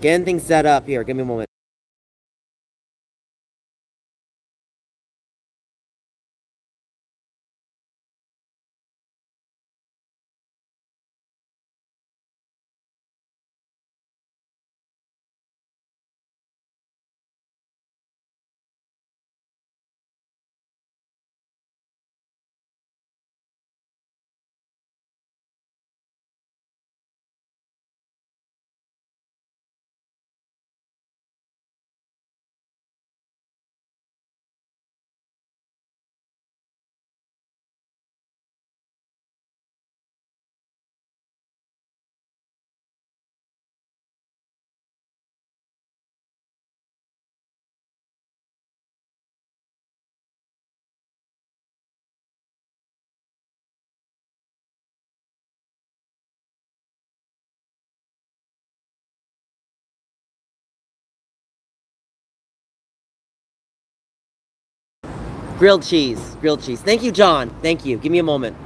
Getting things set up here. Give me a moment. Grilled cheese. Grilled cheese. Thank you, John. Thank you. Give me a moment.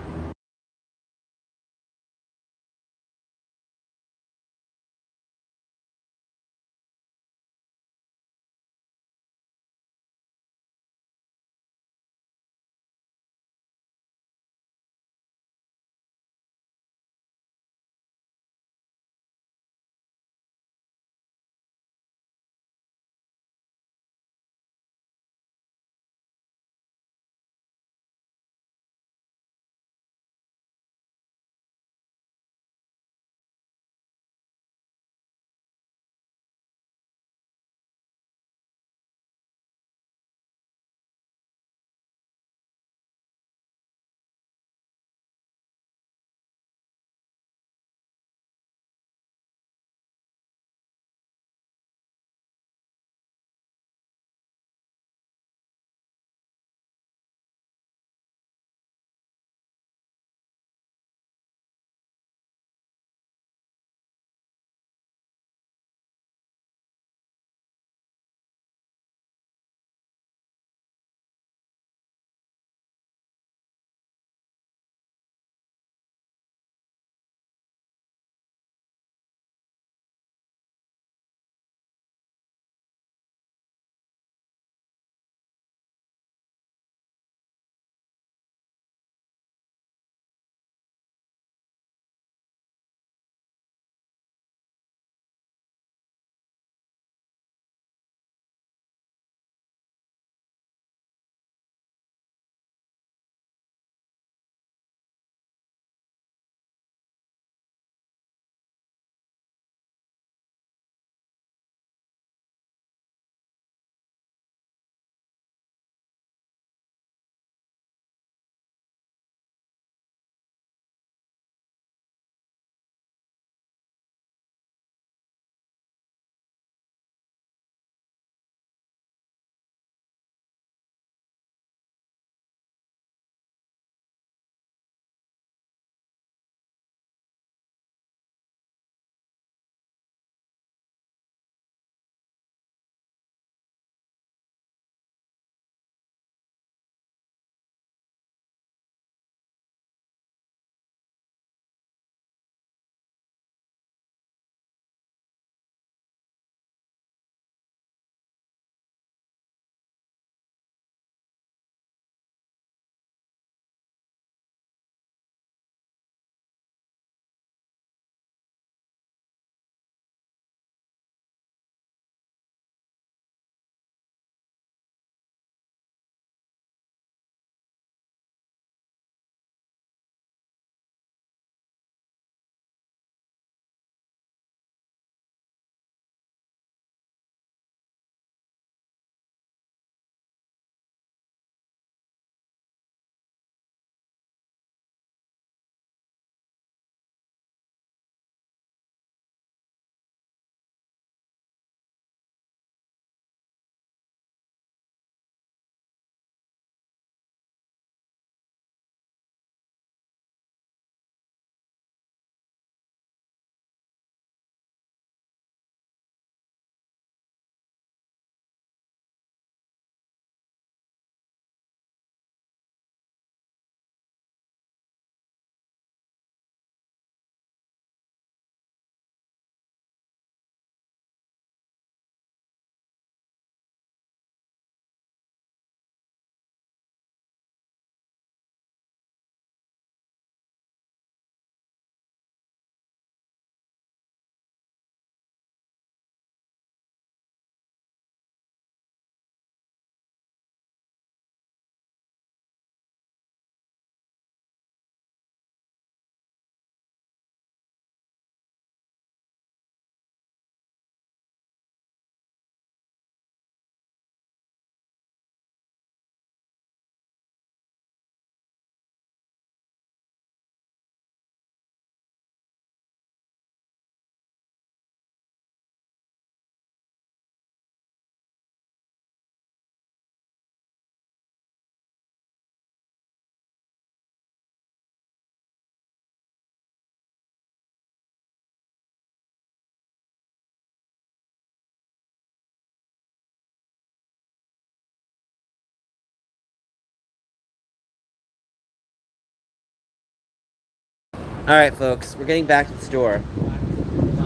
Alright, folks, we're getting back to the store.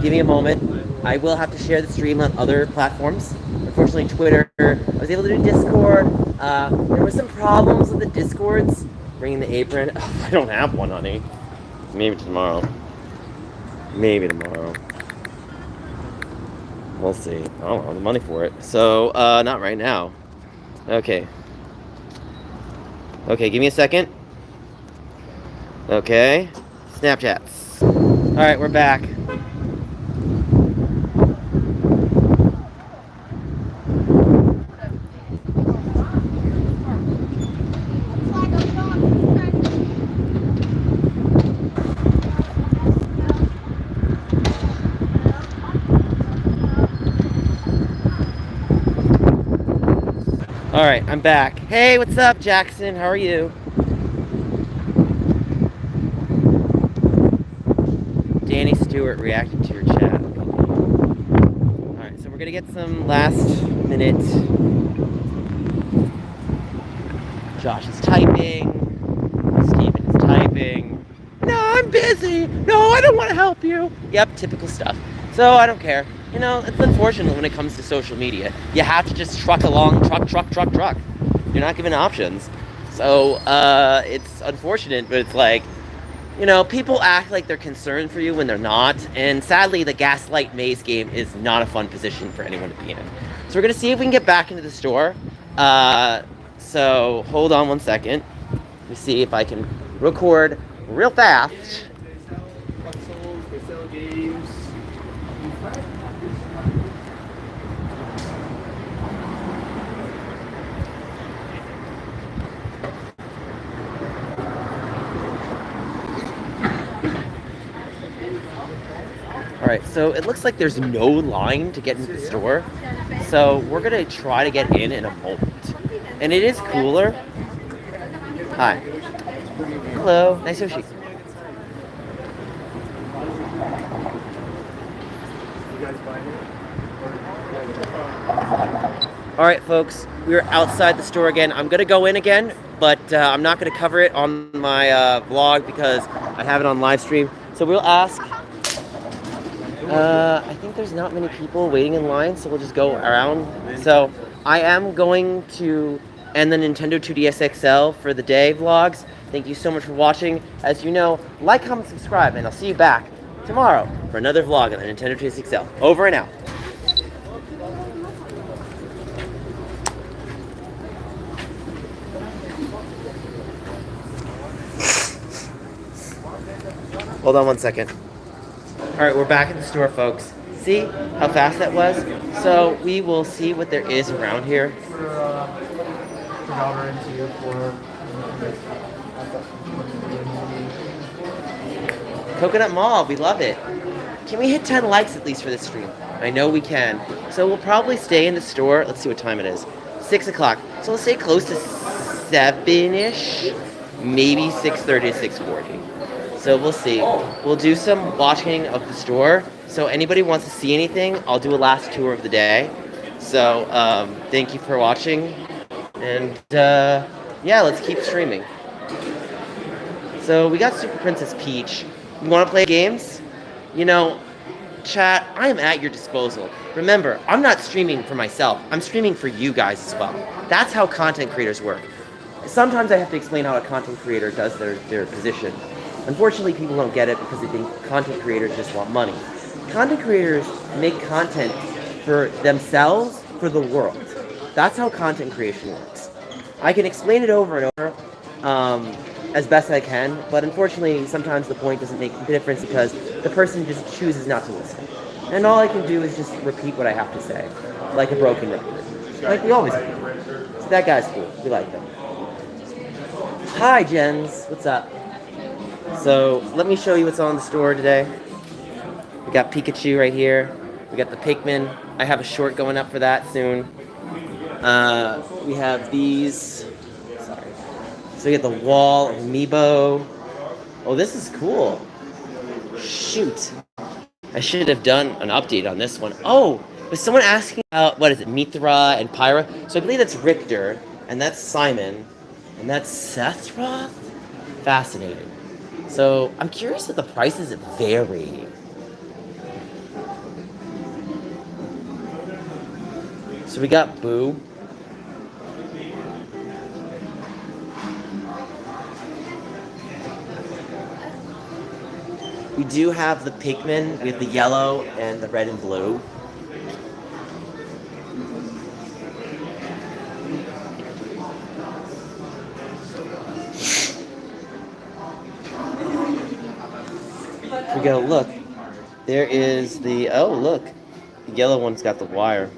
Give me a moment. I will have to share the stream on other platforms. Unfortunately, Twitter, I was able to do Discord. There were some problems with the Discords. Bringing the apron. Oh, I don't have one, honey. Maybe tomorrow. Maybe tomorrow. We'll see. I don't have the money for it. So, not right now. Okay. Okay, give me a second. Okay. Snapchats. Alright, we're back. Alright, I'm back. Hey, what's up, Jackson? How are you? Danny Stewart reacted to your chat. Alright, so we're gonna get some last minute. Josh is typing. Steven is typing. No, I'm busy. No, I don't want to help you. Yep, typical stuff. So I don't care. You know, it's unfortunate when it comes to social media. You have to just truck along, truck. You're not given options. So, it's unfortunate, but it's like, you know, people act like they're concerned for you when they're not. And sadly, the gaslight maze game is not a fun position for anyone to be in. So we're going to see if we can get back into the store. So hold on one second. Let me see if I can record real fast. They sell games. Alright, so it looks like there's no line to get into the store. So we're gonna try to get in a moment. And it is cooler. Hi. Hello. Nice sushi. Alright, folks. We're outside the store again. I'm gonna go in again, but I'm not gonna cover it on my vlog because I have it on live stream. So we'll ask. I think there's not many people waiting in line, so we'll just go around. So I am going to end the Nintendo 2DS XL for the day vlogs. Thank you so much for watching. As you know, like, comment, subscribe, and I'll see you back tomorrow for another vlog on the Nintendo 2DS XL. Over and out. Hold on one second. Alright, we're back at the store, folks. See how fast that was? So we will see what there is around here. Coconut Mall, we love it. Can we hit 10 likes at least for this stream? I know we can. So we'll probably stay in the store. Let's see what time it is. 6 o'clock. So let's stay close to 7-ish. Maybe 6:30 to 6:40. So we'll see. We'll do some watching of the store. So anybody wants to see anything, I'll do a last tour of the day. So thank you for watching. And yeah, let's keep streaming. So we got Super Princess Peach. You want to play games? You know, chat, I am at your disposal. Remember, I'm not streaming for myself. I'm streaming for you guys as well. That's how content creators work. Sometimes I have to explain how a content creator does their position. Unfortunately, people don't get it because they think content creators just want money. Content creators make content for themselves, for the world. That's how content creation works. I can explain it over and over as best I can, but unfortunately, sometimes the point doesn't make a difference because the person just chooses not to listen. And all I can do is just repeat what I have to say, like a broken record. Like we always do. So that guy's cool. We like him. Hi, Jens. What's up? So, let me show you what's on the store today. We got Pikachu right here. We got the Pikmin. I have a short going up for that soon. We have these. Sorry. So we got the wall of Amiibo. Oh, this is cool. Shoot. I should have done an update on this one. Oh, was someone asking about, what is it, Mithra and Pyra? So I believe that's Richter, and that's Simon, and that's Sethroth? Fascinating. So I'm curious if the prices vary. So we got Boo. We do have the Pikmin. We have the yellow and the red and blue. We go, look. There is the, oh, look. The yellow one's got the wire.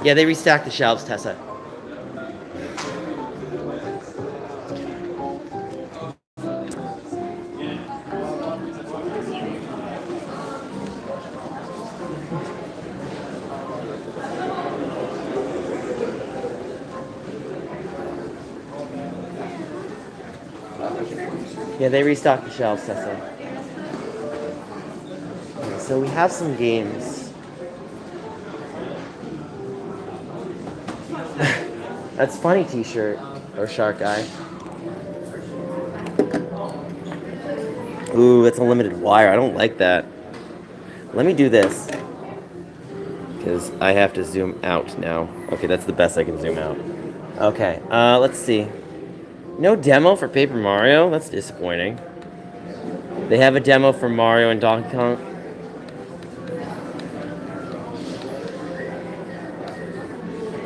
Yeah, they restocked the shelves, Tessa. Yeah, they restocked the shelves, Tessa. Okay, so we have some games. That's funny, T-shirt or shark eye. Ooh, that's unlimited wire. I don't like that. Let me do this because I have to zoom out now. Okay, that's the best I can zoom out. Okay, let's see. No demo for Paper Mario? That's disappointing. They have a demo for Mario and Donkey Kong.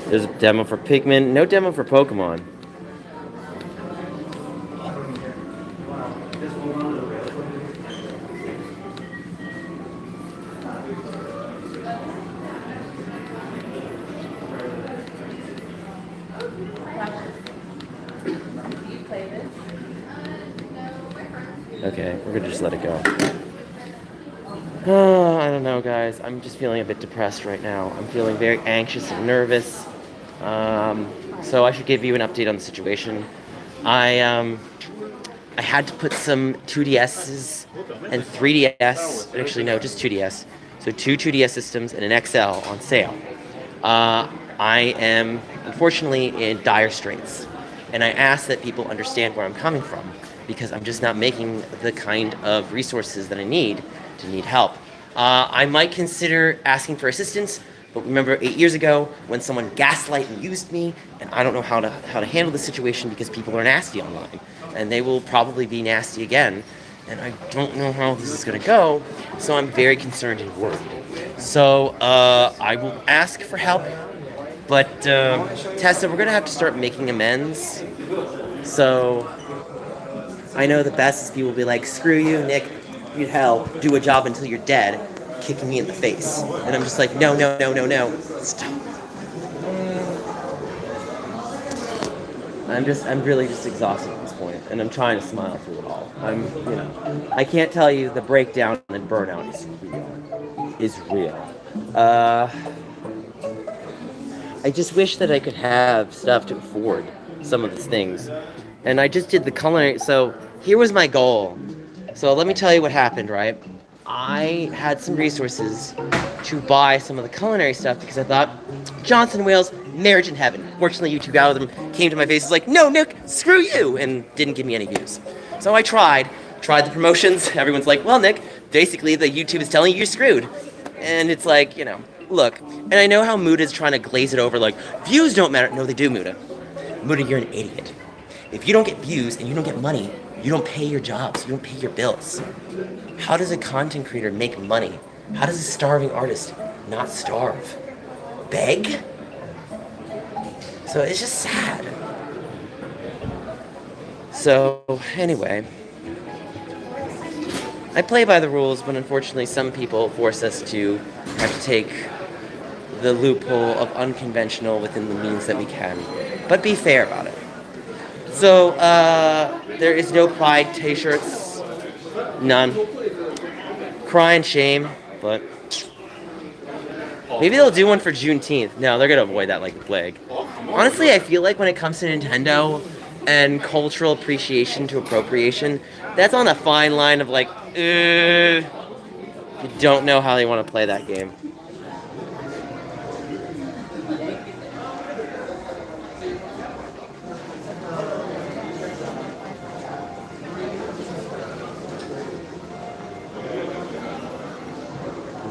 There's a demo for Pikmin. No demo for Pokemon. Okay, we're gonna just let it go. Oh, I don't know, guys. I'm just feeling a bit depressed right now. I'm feeling very anxious and nervous. So I should give you an update on the situation. I had to put some 2DSs and 3DS. Actually, no, just 2DS. So two 2DS systems and an XL on sale. I am unfortunately in dire straits, and I ask that people understand where I'm coming from because I'm just not making the kind of resources that I need to need help. I might consider asking for assistance, but remember 8 years ago when someone gaslighted and used me, and I don't know how to handle the situation because people are nasty online, and they will probably be nasty again, and I don't know how this is going to go, so I'm very concerned and worried. So I will ask for help, but Tessa, we're going to have to start making amends. So I know the best is people will be like, screw you, Nick, you'd hell, do a job until you're dead, kicking me in the face. And I'm just like, no, stop. I'm really just exhausted at this point, and I'm trying to smile through it all. I can't tell you the breakdown and burnout is real. I just wish that I could have stuff to afford some of these things. And I just did the culinary, so here was my goal. So let me tell you what happened, right? I had some resources to buy some of the culinary stuff because I thought, Johnson Wales, marriage in heaven. Fortunately, YouTube algorithm came to my face, was like, no, Nick, screw you, and didn't give me any views. So I tried the promotions. Everyone's like, well, Nick, basically the YouTube is telling you you're screwed. And it's like, look, and I know how Muda is trying to glaze it over, like, views don't matter. No, they do, Muda. Muda, you're an idiot. If you don't get views and you don't get money, you don't pay your jobs, you don't pay your bills. How does a content creator make money? How does a starving artist not starve? Beg? So it's just sad. So anyway, I play by the rules, but unfortunately some people force us to have to take the loophole of unconventional within the means that we can. But be fair about it. So, there is no Pride t-shirts. None. Cry and shame, but maybe they'll do one for Juneteenth. No, they're gonna avoid that like the plague. Honestly, I feel like when it comes to Nintendo and cultural appreciation to appropriation, that's on a fine line of like, You don't know how they want to play that game.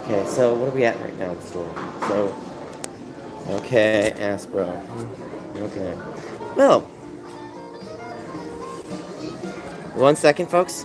Okay, so what are we at right now in the store? So, okay, Aspro. Okay. Well, 1 second, folks.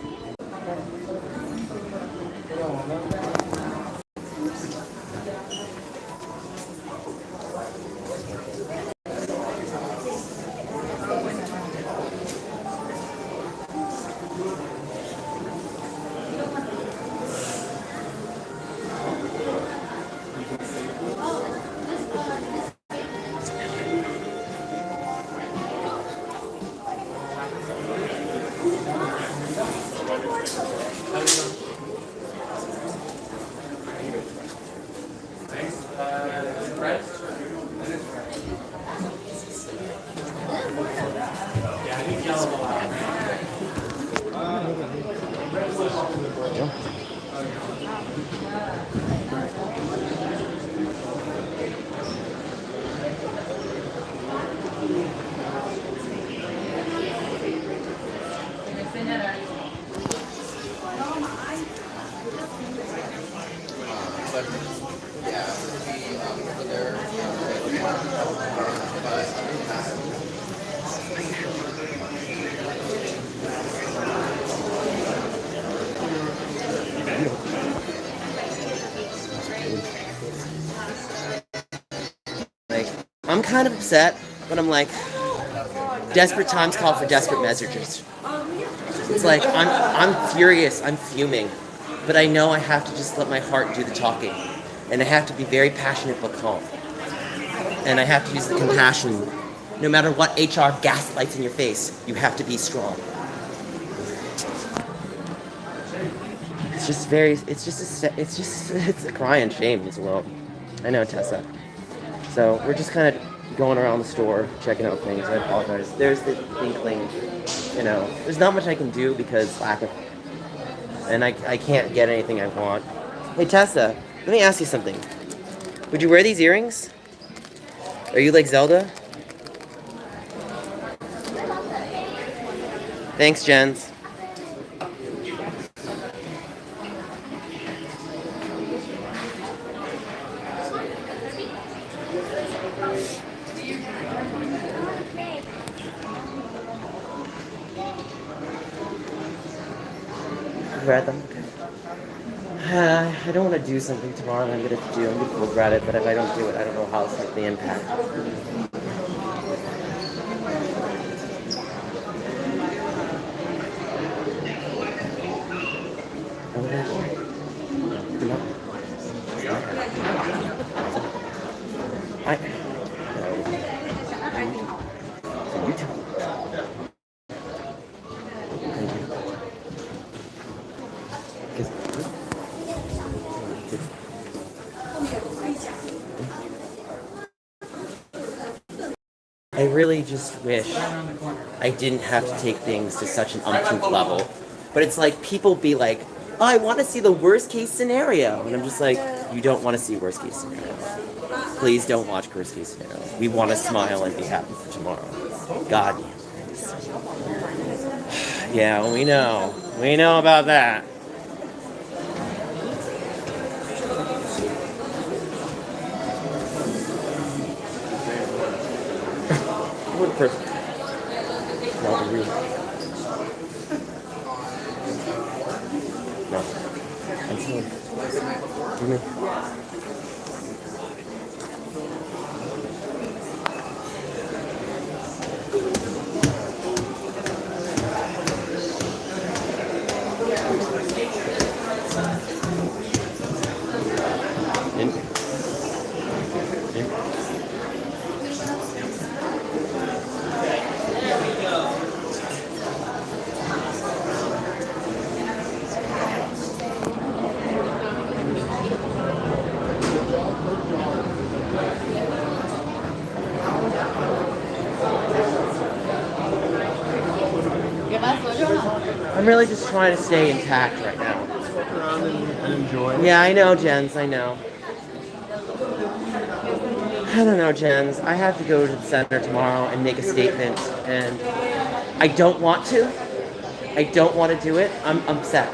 Like, I'm kind of upset, but I'm like, desperate times call for desperate measures. It's like, I'm furious, I'm fuming, but I know I have to just let my heart do the talking. And I have to be very passionate but calm. And I have to use the compassion. No matter what HR gaslights in your face, you have to be strong. It's a crying shame in this world. I know, Tessa. So we're just kind of going around the store, checking out things. I apologize. There's the inkling, there's not much I can do because lack of, and I can't get anything I want. Hey, Tessa, let me ask you something. Would you wear these earrings? Are you like Zelda? Thanks, Jens. Regret them. I don't want to do something tomorrow that I'm going to do. I'm going to regret it, but if I don't do it, I don't know how it's like the impact. I really just wish I didn't have to take things to such an umpteenth level. But it's like people be like, oh, I want to see the worst case scenario. And I'm just like, you don't want to see worst case scenario. Please don't watch worst case scenario. We want to smile and be happy for tomorrow. God. Yeah, we know. We know about that. What person? No, real. No. I'm sorry. Give me. I'm really just trying to stay intact right now. and enjoy. Yeah, I know, Jens. I know. I don't know, Jens. I have to go to the center tomorrow and make a statement, and I don't want to. I don't want to do it. I'm upset.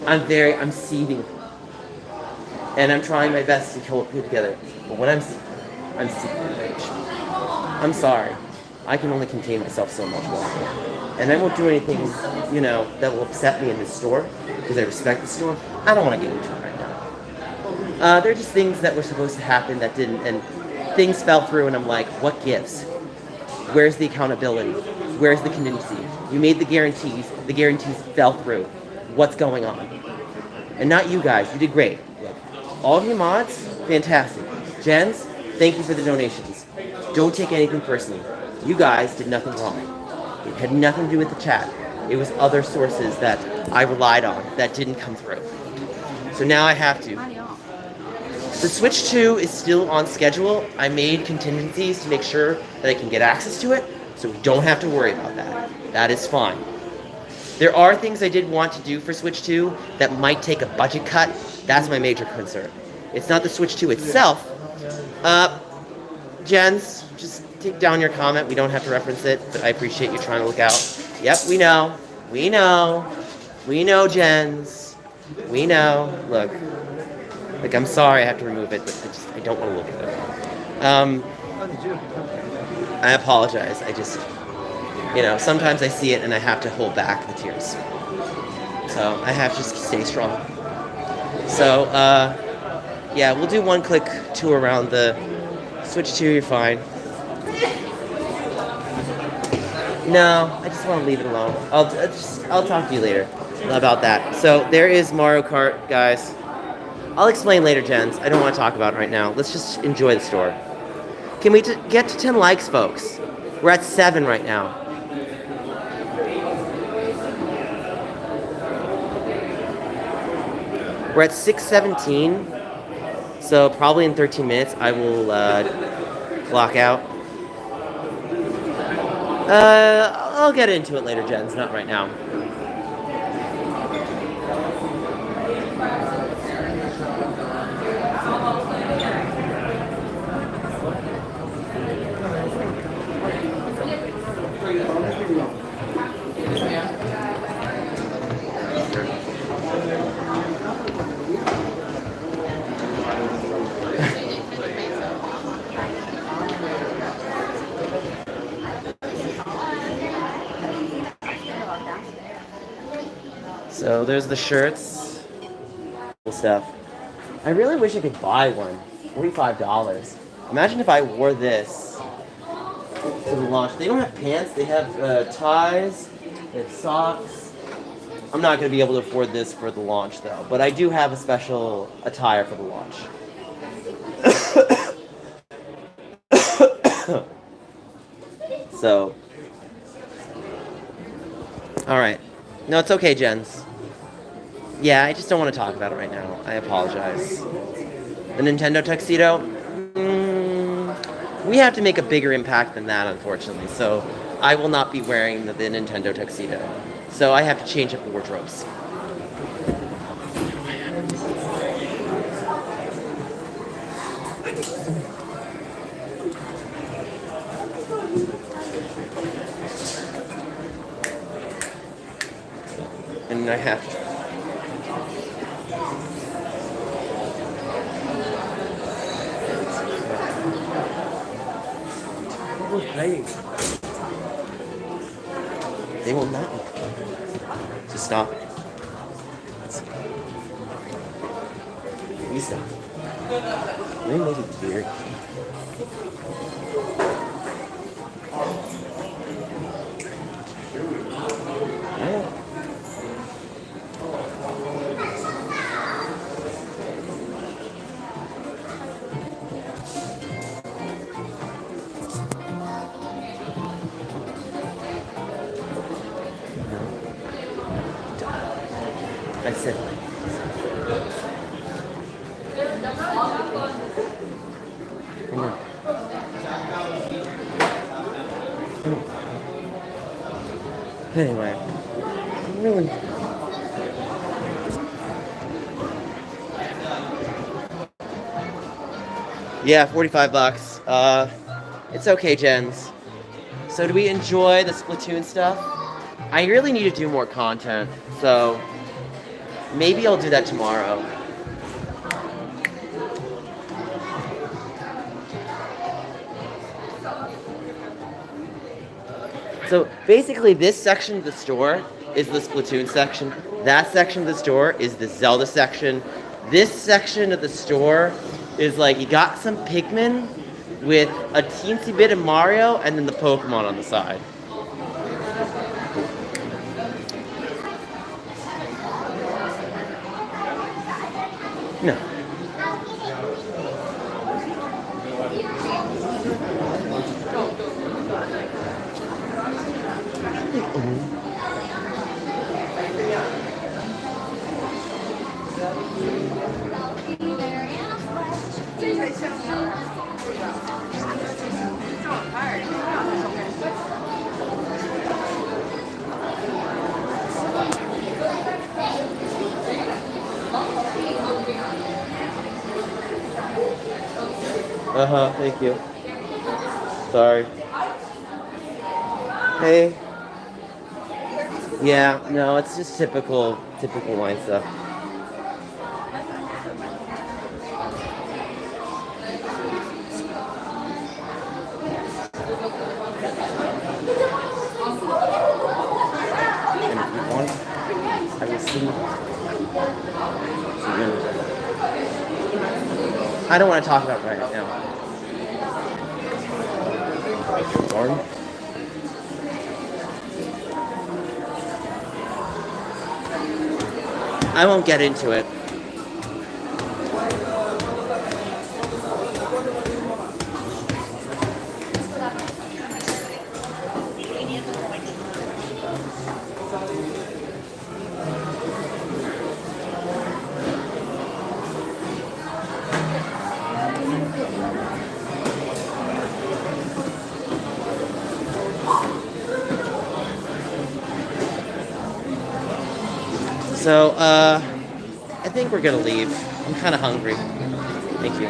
I'm seething, and I'm trying my best to pull it together. But when I'm seething with rage. I'm sorry. I can only contain myself so much more, and I won't do anything, that will upset me in this store because I respect the store. I don't want to get into it right now. They're just things that were supposed to happen that didn't, and things fell through, and I'm like, what gives? Where's the accountability? Where's the contingency? You made the guarantees fell through. What's going on? And not you guys, you did great. Look, all of you mods, fantastic. Jens, thank you for the donations. Don't take anything personally. You guys did nothing wrong. It had nothing to do with the chat. It was other sources that I relied on that didn't come through. So now I have to. The Switch 2 is still on schedule. I made contingencies to make sure that I can get access to it, so we don't have to worry about that. That is fine. There are things I did want to do for Switch 2 that might take a budget cut. That's my major concern. It's not the Switch 2 itself. Jens, just take down your comment. We don't have to reference it, but I appreciate you trying to look out. Yep, we know. We know, Jens. We know. Look, I'm sorry I have to remove it, but I don't want to look at it. I apologize. Sometimes I see it and I have to hold back the tears. So I have to just stay strong. So, yeah, we'll do one quick tour around the Switch 2, you're fine. No, I just want to leave it alone. I'll talk to you later about that. So there is Mario Kart, guys. I'll explain later, Jens. I don't want to talk about it right now. Let's just enjoy the store. Can we get to 10 likes, folks? We're at 7 right now. We're at 6:17, so probably in 13 minutes I will clock out. I'll get into it later, Jens, not right now. So there's the shirts, stuff. I really wish I could buy one. $45. Imagine if I wore this to the launch. They don't have pants. They have ties. They have socks. I'm not going to be able to afford this for the launch, though. But I do have a special attire for the launch. So, all right. No, it's okay, Jens. Yeah, I just don't want to talk about it right now. I apologize. The Nintendo tuxedo? We have to make a bigger impact than that, unfortunately. So I will not be wearing the Nintendo tuxedo. So I have to change up the wardrobes. And I have to. Playing. They will not. Just stop. Please stop. Let me make it weird. I said. Anyway, really. Yeah, 45 bucks. It's okay, Jens. So do we enjoy the Splatoon stuff? I really need to do more content, so maybe I'll do that tomorrow. So basically this section of the store is the Splatoon section. That section of the store is the Zelda section. This section of the store is like you got some Pikmin with a teensy bit of Mario and then the Pokemon on the side. No. Uh-huh, thank you. Sorry. Hey. Yeah, no, it's just typical wine stuff. And if you want, I will see. I don't want to talk about it right now. Warren? I won't get into it. So, I think we're gonna leave. I'm kind of hungry. Thank you.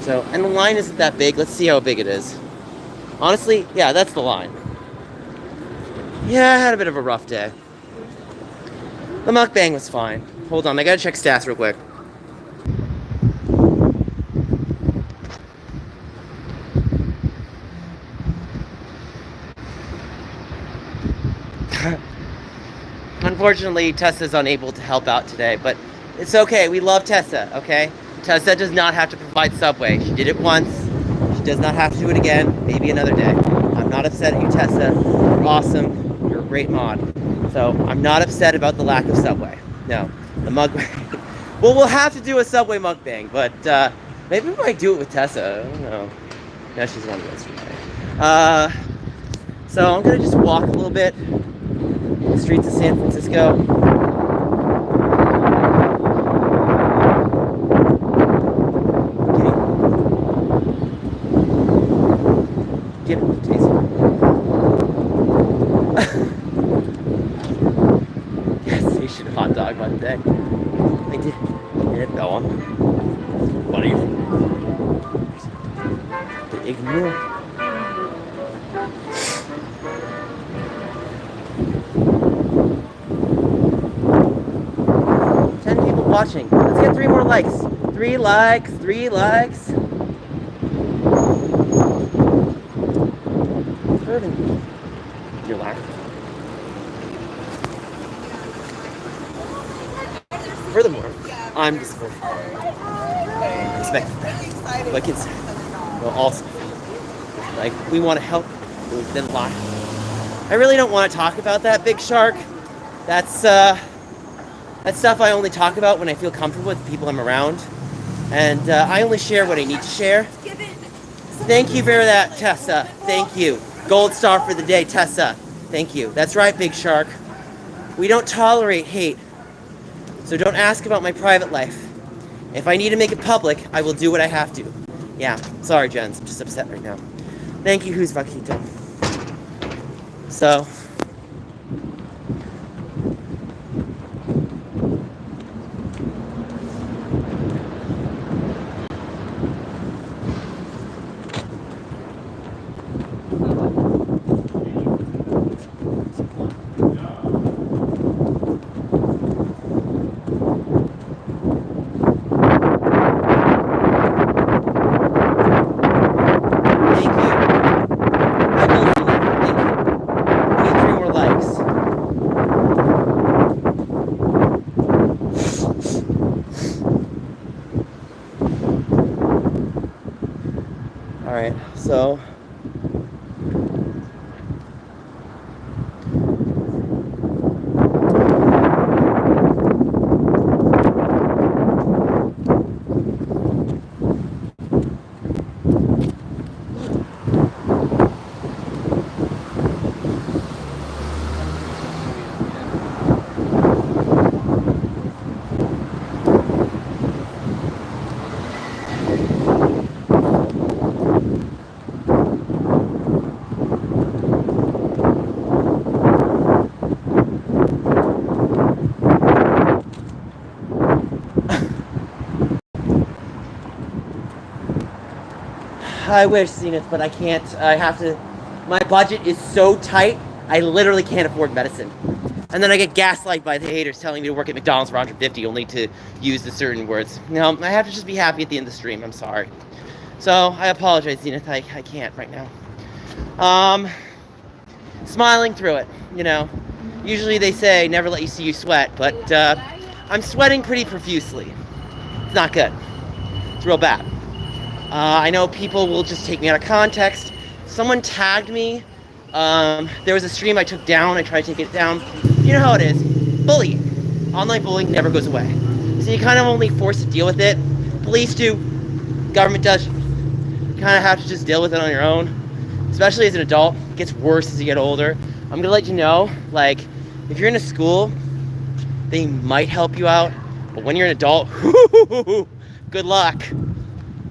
So, and the line isn't that big. Let's see how big it is. Honestly, yeah, that's the line. Yeah, I had a bit of a rough day. The mukbang was fine. Hold on, I gotta check stats real quick. Unfortunately, Tessa's unable to help out today, but it's okay. We love Tessa, okay? Tessa does not have to provide Subway. She did it once. She does not have to do it again. Maybe another day. I'm not upset at you, Tessa. You're awesome. You're a great mod. So I'm not upset about the lack of Subway. No, the mukbang. Well, we'll have to do a Subway mukbang, but maybe we might do it with Tessa. I don't know. No, she's one of us. So I'm gonna just walk a little bit. The streets of San Francisco. Get it, Jason. Gas station hot dog one day. I did. Get it going. What are you? The ignore. Watching. Let's get 3 more likes. 3 likes, 3 likes. You're laughing. Furthermore, I'm disappointed. Expect that. Like it's well, also like we want to help, then lie. I really don't want to talk about that, Big Shark. That's stuff I only talk about when I feel comfortable with the people I'm around. And I only share what I need to share. Thank you for that, Tessa. Thank you. Gold star for the day, Tessa. Thank you. That's right, Big Shark. We don't tolerate hate. So don't ask about my private life. If I need to make it public, I will do what I have to. Yeah, sorry, Jens. I'm just upset right now. Thank you, Who's Vaquito. So... I will see it. Thank you. We need 3 more likes. Alright, so I wish, Zenith, but I can't. I have to. My budget is so tight, I literally can't afford medicine. And then I get gaslighted by the haters telling me to work at McDonald's for 150 only to use the certain words. No, I have to just be happy at the end of the stream. I'm sorry. So I apologize, Zenith. I can't right now. Smiling through it, you know. Usually they say never let you see you sweat, but I'm sweating pretty profusely. It's not good. It's real bad. I know people will just take me out of context. Someone tagged me. There was a stream I took down. I tried to take it down. You know how it is. Bullying. Online bullying never goes away. So you kind of only forced to deal with it. Police do. Government does. You kind of have to just deal with it on your own. Especially as an adult. It gets worse as you get older. I'm going to let you know, like, if you're in a school, they might help you out. But when you're an adult, good luck.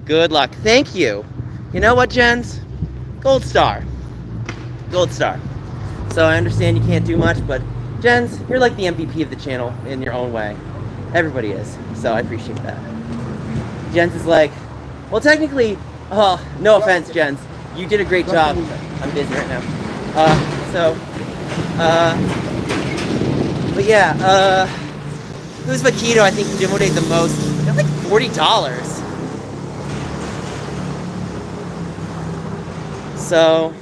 Good luck. Thank you. You know what, Jens? Gold star. Gold star. So I understand you can't do much, but Jens, you're like the MVP of the channel in your own way. Everybody is. So I appreciate that. Jens is like, well, technically, no offense, Jens. You did a great job. I'm busy right now. But yeah, who's Vaquito? I think demoted the most. Got like $40. So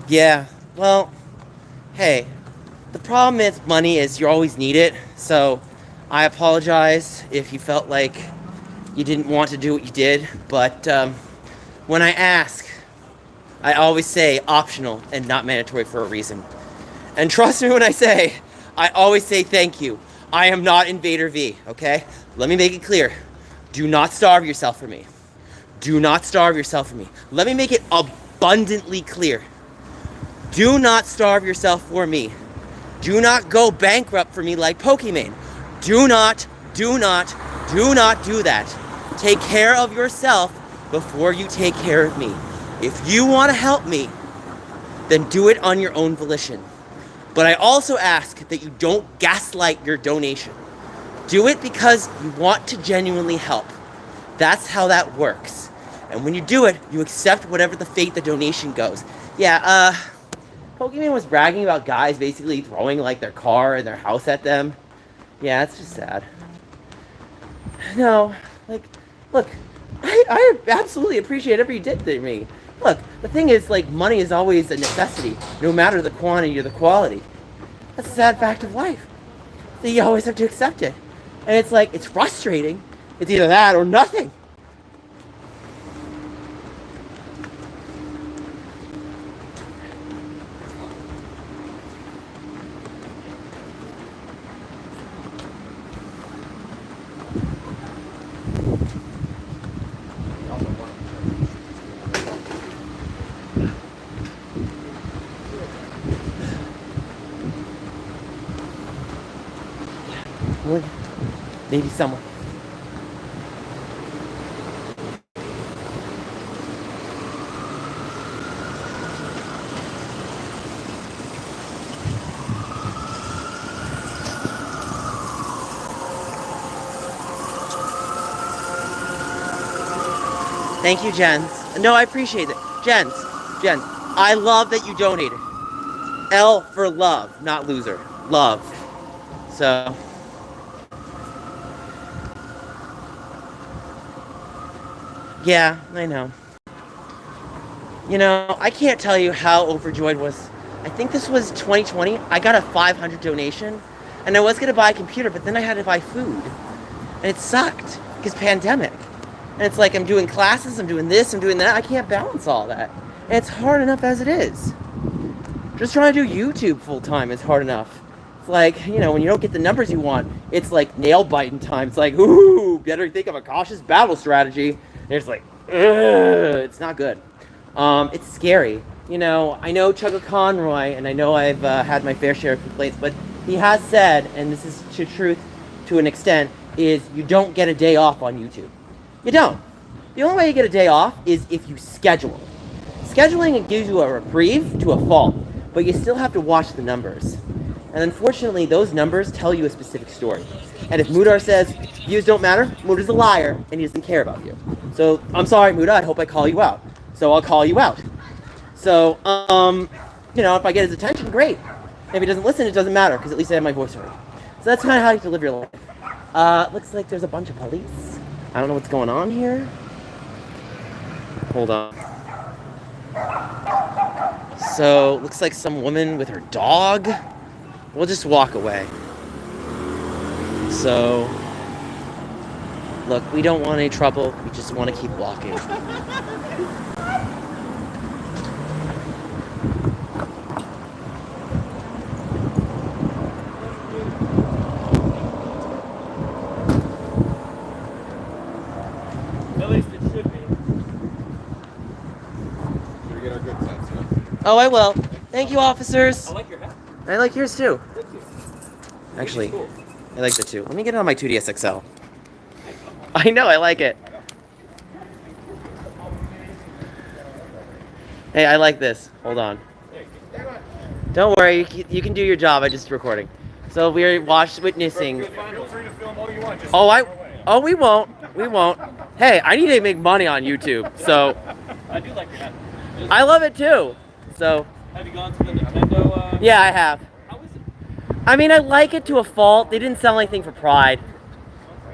yeah, well, hey, the problem is money is you always need it, so I apologize if you felt like you didn't want to do what you did, but when I ask, I always say optional and not mandatory for a reason. And trust me when I say, I always say thank you. I am not Invader V, okay? Let me make it clear. Do not starve yourself for me. Do not starve yourself for me. Let me make it abundantly clear. Do not starve yourself for me. Do not go bankrupt for me like Pokemon. Do not do that. Take care of yourself before you take care of me. If you want to help me, then do it on your own volition. But I also ask that you don't gaslight your donation. Do it because you want to genuinely help. That's how that works. And when you do it, you accept whatever the fate the donation goes. Yeah, Pokemon was bragging about guys basically throwing like their car and their house at them. Yeah, it's just sad. No, like, look, I absolutely appreciate every you did to me. Look, the thing is, like, money is always a necessity, no matter the quantity or the quality. That's a sad fact of life. So you always have to accept it. And it's like, it's frustrating. It's either that or nothing. Maybe someone. Thank you, Jens. No, I appreciate it. Jens, I love that you donated. L for love, not loser. Love. So. Yeah, I know. You know, I can't tell you how overjoyed was. I think this was 2020. I got a 500 donation, and I was gonna buy a computer, but then I had to buy food, and it sucked because pandemic. And it's like I'm doing classes, I'm doing this, I'm doing that. I can't balance all that, and it's hard enough as it is. Just trying to do YouTube full time is hard enough. It's like, you know, when you don't get the numbers you want, it's like nail biting time. It's like, ooh, better think of a cautious battle strategy. And it's like, ugh, it's not good. It's scary. You know, I know Chugga Conroy, and I know I've had my fair share of complaints, but he has said, and this is to truth to an extent, is you don't get a day off on YouTube. You don't. The only way you get a day off is if you schedule. Scheduling gives you a reprieve to a fault, but you still have to watch the numbers. And unfortunately, those numbers tell you a specific story. And if Mudar says views don't matter, Mudar's a liar, and he doesn't care about you. So, I'm sorry, Mudar, I hope I call you out. So I'll call you out. So, you know, if I get his attention, great. If he doesn't listen, it doesn't matter, because at least I have my voice heard. So that's kind of how you have to live your life. Looks like there's a bunch of police. I don't know what's going on here. Hold on. So, looks like some woman with her dog. We'll just walk away. So, look, we don't want any trouble. We just want to keep walking. At least it should be. We get our good sense, huh? Oh, I will. Thank you, officers. I like your hat. I like yours too. Thank you. Actually, Cool. I like the two. Let me get it on my 2DS XL. I know, I like it. Hey, I like this. Hold on. Don't worry, you can do your job. I'm just recording. So we are witnessing. Feel free to film all you want. Just Oh, we won't. We won't. Hey, I need to make money on YouTube, so I do like your hat. I love it too. So Have you gone to the Nintendo? yeah, I have. How is it? I mean, I like it to a fault. They didn't sell anything for Pride.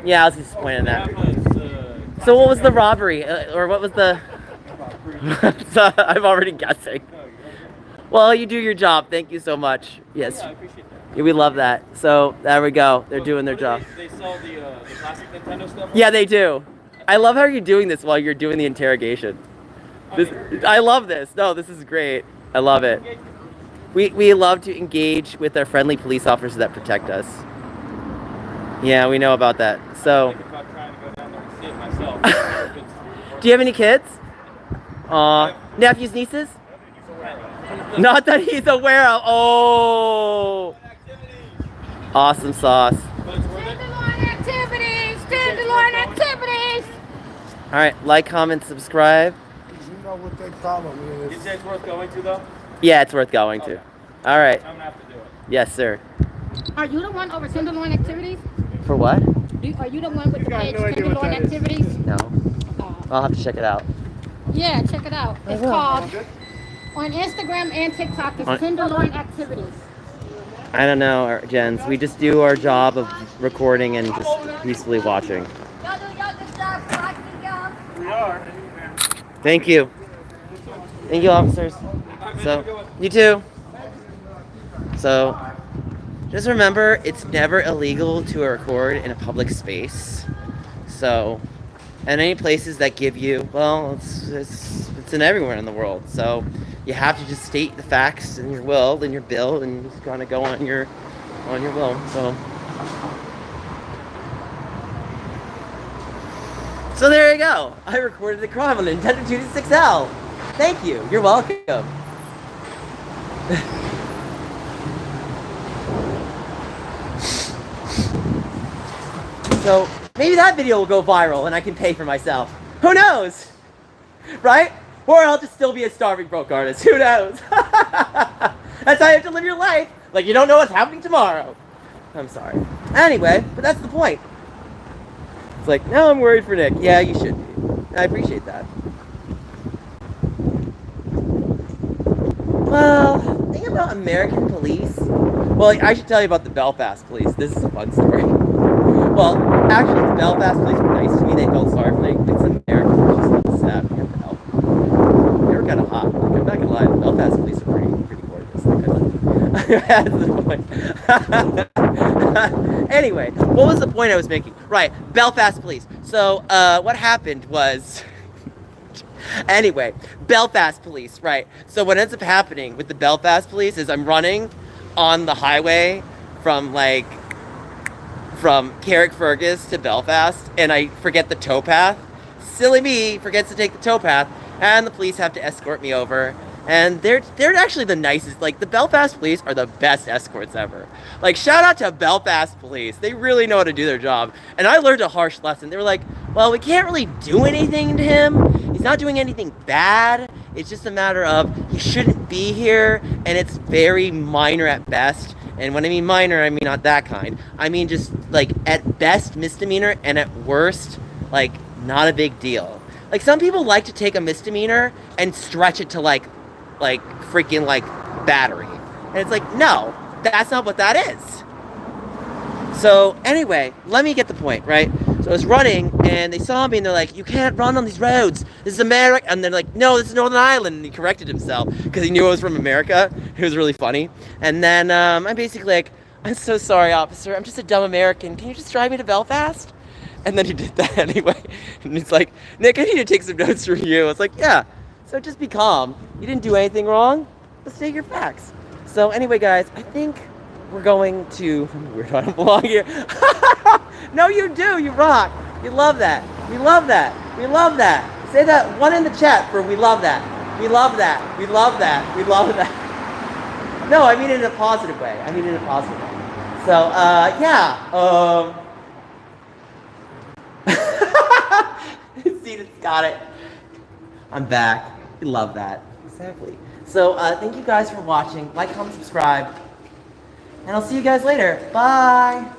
Yeah, I was disappointed in that. So what was the robbery, or what was the? So I'm already guessing. Well, you do your job. Thank you so much. Yes, I appreciate that. yeah, we love that. So there we go. They're doing their job. They sell the classic Nintendo stuff? Yeah, they do. I love how you're doing this while you're doing the interrogation. I love this. No, this is great. I love it. We love to engage with our friendly police officers that protect us. Yeah, we know about that. So, I'm trying to go down there and see it myself. do you have any kids? Nephews, nieces? Not that he's aware of. Oh, awesome sauce. Tenderloin activities! Tenderloin activities! All right, like, comment, subscribe. You know what their problem You is. say it's worth going to though? Yeah, it's worth going to. All right. I'm gonna have to do it. Yes, sir. Are you the one over Tenderloin activities? For what? Are you the one with the got page no idea what Tenderloin that is. activities? No. I'll have to check it out. Yeah, check it out. It's will. called on Instagram and TikTok. It's On- Tenderloin activities. I don't know, Jens. We just do our job of recording and just peacefully watching. We are. Thank you. Thank you, officers. So, you too. So, just remember, it's never illegal to record in a public space. So, and any places that give you, well, it's in everywhere in the world. So, you have to just state the facts in your will, in your bill, and just kind of go on your will. So there you go. I recorded the crime on the Nintendo 2DS6L. Thank you. You're welcome. So maybe that video will go viral and I can pay for myself. Who knows? Right? Or I'll just still be a starving broke artist. Who knows? That's how you have to live your life. Like you don't know what's happening tomorrow. I'm sorry. Anyway, but that's the point. It's like, now I'm worried for Nick. Yeah, you should be. I appreciate that. Well, thing about American police. Well, I should tell you about the Belfast police. This is a fun story. Well, actually, the Belfast police were nice to me. They felt sorry for me. It's American police that stabbed me at the help. They were kind of hot. Like, I'm not gonna lie. The Belfast police are pretty gorgeous. That's the point. Anyway, what was the point I was making? Right, Belfast police. So, what happened was. Anyway, Belfast police, right. So what ends up happening with the Belfast police is I'm running on the highway from Carrickfergus to Belfast, and I forget the towpath. Silly me forgets to take the towpath, and the police have to escort me over. And they're actually the nicest. Like, the Belfast police are the best escorts ever. Like, shout out to Belfast police. They really know how to do their job. And I learned a harsh lesson. They were like, well, we can't really do anything to him. He's not doing anything bad. It's just a matter of he shouldn't be here, and it's very minor at best. And when I mean minor, I mean not that kind. I mean just, like, at best misdemeanor, and at worst, like, not a big deal. Like, some people like to take a misdemeanor and stretch it to, like freaking, like, battery. And it's like, no, that's not what that is. So, anyway, let me get the point, right? So I was running, and they saw me, and they're like, you can't run on these roads. This is America. And they're like, no, this is Northern Ireland. And he corrected himself, because he knew I was from America. It was really funny. And then I'm basically like, I'm so sorry, officer. I'm just a dumb American. Can you just drive me to Belfast? And then he did that anyway. And he's like, Nick, I need to take some notes from you. I was like, yeah. So just be calm. You didn't do anything wrong. Let's state your facts. So anyway, guys, I think we're going to... Weird, I don't belong here. No, you do. You rock. You love that. We love that. We love that. Say that one in the chat for we love that. We love that. We love that. We love that. No, I mean it in a positive way. I mean it in a positive way. So, yeah. See, it's got it. I'm back. We love that. Exactly. So, thank you guys for watching. Like, comment, subscribe. And I'll see you guys later. Bye.